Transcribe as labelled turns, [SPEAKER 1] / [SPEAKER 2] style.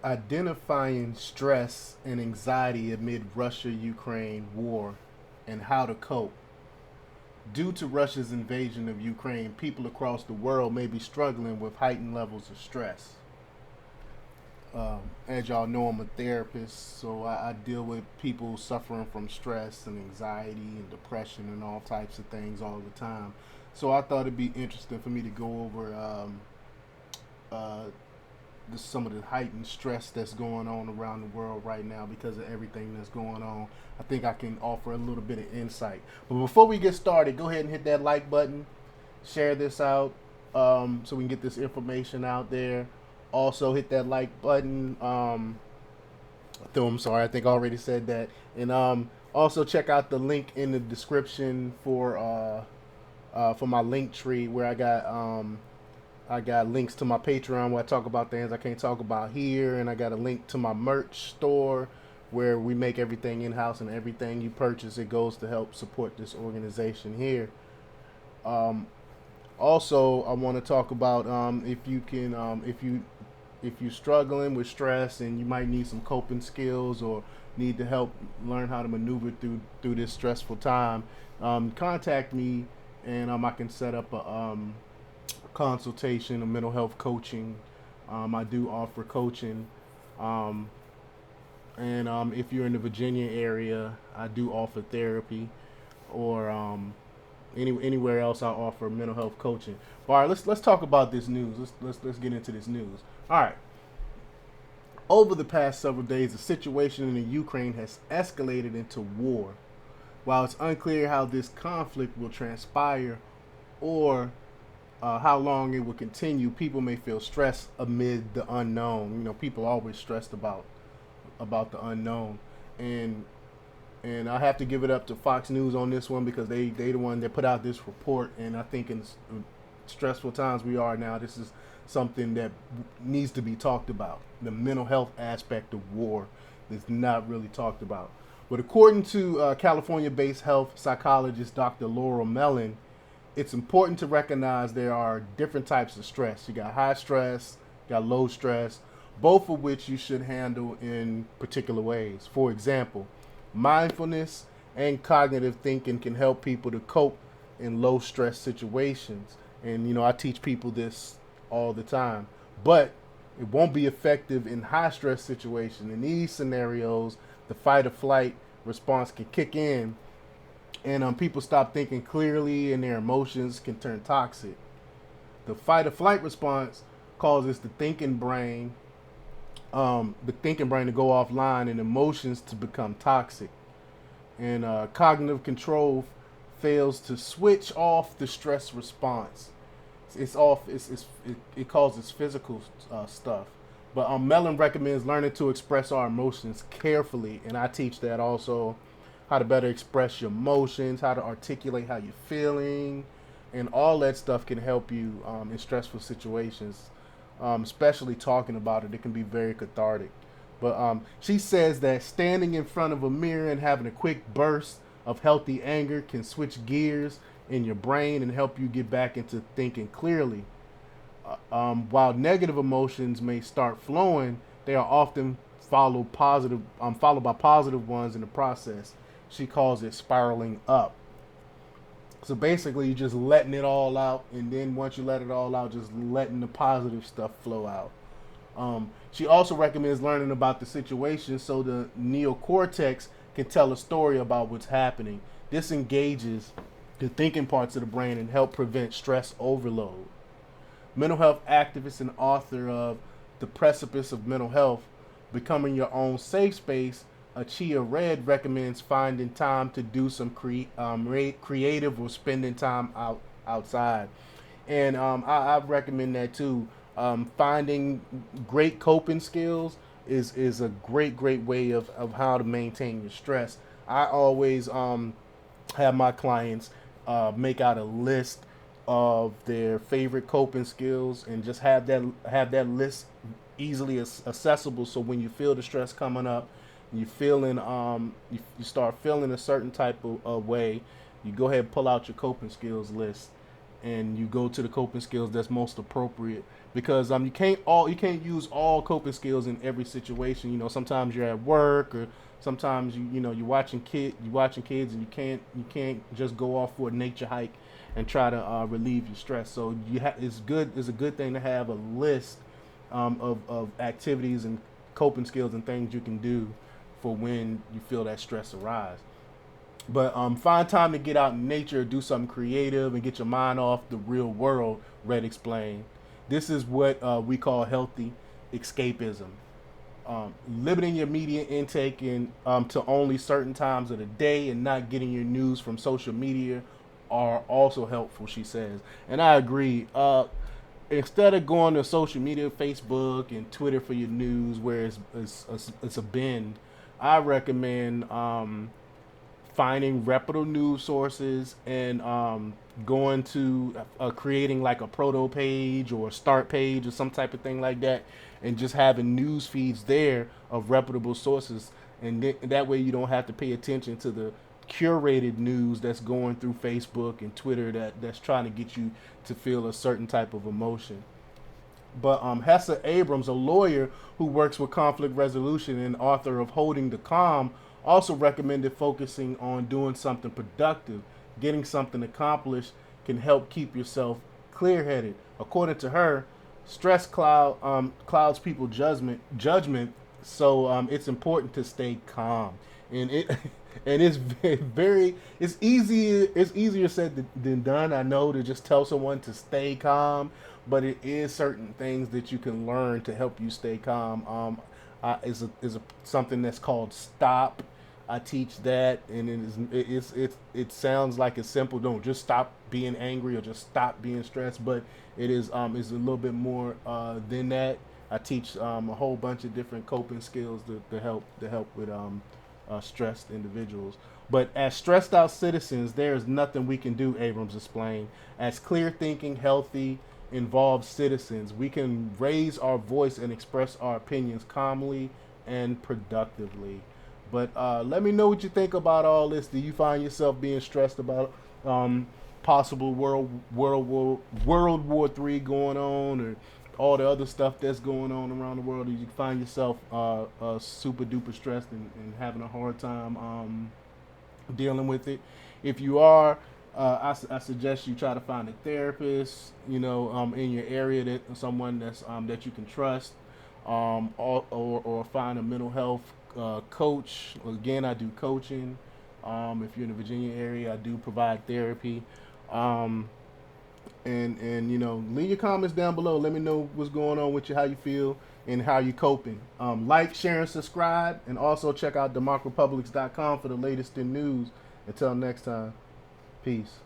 [SPEAKER 1] identifying stress and anxiety amid Russia-Ukraine war and how to cope. Due to Russia's invasion of Ukraine, people across the world may be struggling with heightened levels of stress. As y'all know, I'm a therapist, so I deal with people suffering from stress and anxiety and depression and all types of things all the time. So I thought it'd be interesting for me to go over uh, some of the heightened stress that's going on around the world right now because of everything that's going on. I think I can offer a little bit of insight. But before we get started, go ahead and hit that like button, share this out so we can get this information out there. Also, hit that like button. Though I'm sorry, I think I already said that. And also check out the link in the description for my link tree where I got links to my Patreon where I talk about things I can't talk about here, and I got a link to my merch store where we make everything in house, and everything you purchase it goes to help support this organization here. Um, Also, I want to talk about if you can if you're struggling with stress and you might need some coping skills or need to help learn how to maneuver through this stressful time, contact me and I can set up a consultation, a mental health coaching. I do offer coaching. Um, and if you're in the Virginia area, I do offer therapy, or anywhere else I offer mental health coaching. But all right, let's talk about this news. Let's get into this news. All right. Over the past several days, the situation in the Ukraine has escalated into war. While it's unclear how this conflict will transpire or how long it will continue, people may feel stressed amid the unknown. You know, people are always stressed about the unknown, and I have to give it up to Fox News on this one because they the one that put out this report, and I think in stressful times we are now, this is something that needs to be talked about. The mental health aspect of war is not really talked about. But according to California-based health psychologist Dr. Laurel Mellon, it's important to recognize there are different types of stress. You got high stress, you got low stress, both of which you should handle in particular ways. For example, mindfulness and cognitive thinking can help people to cope in low stress situations. And I teach people this all the time. But it won't be effective in high stress situations. In these scenarios, the fight or flight response can kick in, and people stop thinking clearly, and their emotions can turn toxic. The fight or flight response causes the thinking brain to go offline, and emotions to become toxic. And cognitive control fails to switch off the stress response. It's off. It causes physical stuff. But Mellon recommends learning to express our emotions carefully, and I teach that also, how to better express your emotions, how to articulate how you're feeling, and all that stuff can help you in stressful situations. Especially talking about it, it can be very cathartic. But she says that standing in front of a mirror and having a quick burst of healthy anger can switch gears in your brain and help you get back into thinking clearly. While negative emotions may start flowing, they are often followed by positive ones in the process. She calls it spiraling up. So basically, you're just letting it all out, and then once you let it all out, just letting the positive stuff flow out. She also recommends learning about the situation so the neocortex can tell a story about what's happening. This engages the thinking parts of the brain and help prevent stress overload. Mental health activist and author of The Precipice of Mental Health, Becoming Your Own Safe Space, Achia Red recommends finding time to do some creative or spending time outside. And I recommend that too. Finding great coping skills is a great way of how to maintain your stress. I always have my clients make out a list of their favorite coping skills and just have that list easily accessible, so when you feel the stress coming up, you feeling you start feeling a certain type of way, you go ahead and pull out your coping skills list, and you go to the coping skills that's most appropriate, because you can't use all coping skills in every situation. You know, sometimes you're at work, or sometimes you're watching kids, and you can't just go off for a nature hike and try to relieve your stress. So it's a good thing to have a list of activities and coping skills and things you can do for when you feel that stress arise. But find time to get out in nature, do something creative, and get your mind off the real world. Red explained. This is what we call healthy escapism. Limiting your media intake to only certain times of the day, and not getting your news from social media are also helpful, she says. And I agree. Instead of going to social media, Facebook and Twitter for your news, where it's a bend, I recommend finding reputable news sources, and going to creating like a proto page or a start page or some type of thing like that, and just having news feeds there of reputable sources, and that way you don't have to pay attention to the curated news that's going through Facebook and Twitter that's trying to get you to feel a certain type of emotion. But Hessa Abrams, a lawyer who works with conflict resolution and author of Holding the Calm, also recommended focusing on doing something productive. Getting something accomplished can help keep yourself clear-headed. According to her, stress clouds people judgment, so it's important to stay calm. And it and it's easier said than done. I know, to just tell someone to stay calm, but it is certain things that you can learn to help you stay calm. Is something that's called stop. I teach that, and it sounds like it's simple. Don't just stop being angry or just stop being stressed, but it's a little bit more than that. I teach a whole bunch of different coping skills to help with stressed individuals. But as stressed out citizens, there is nothing we can do, Abrams explained. As clear thinking, healthy, involved citizens, we can raise our voice and express our opinions calmly and productively. But let me know what you think about all this. Do you find yourself being stressed about possible World War III going on, or all the other stuff that's going on around the world? Do you find yourself super duper stressed and having a hard time dealing with it? If you are, I suggest you try to find a therapist, in your area, someone that you can trust, or find a mental health coach. Again, I do coaching. If you're in the Virginia area, I do provide therapy. And leave your comments down below. Let me know what's going on with you, how you feel, and how you coping. Like, share, and subscribe, and also check out democrepublics.com for the latest in news. Until next time, peace.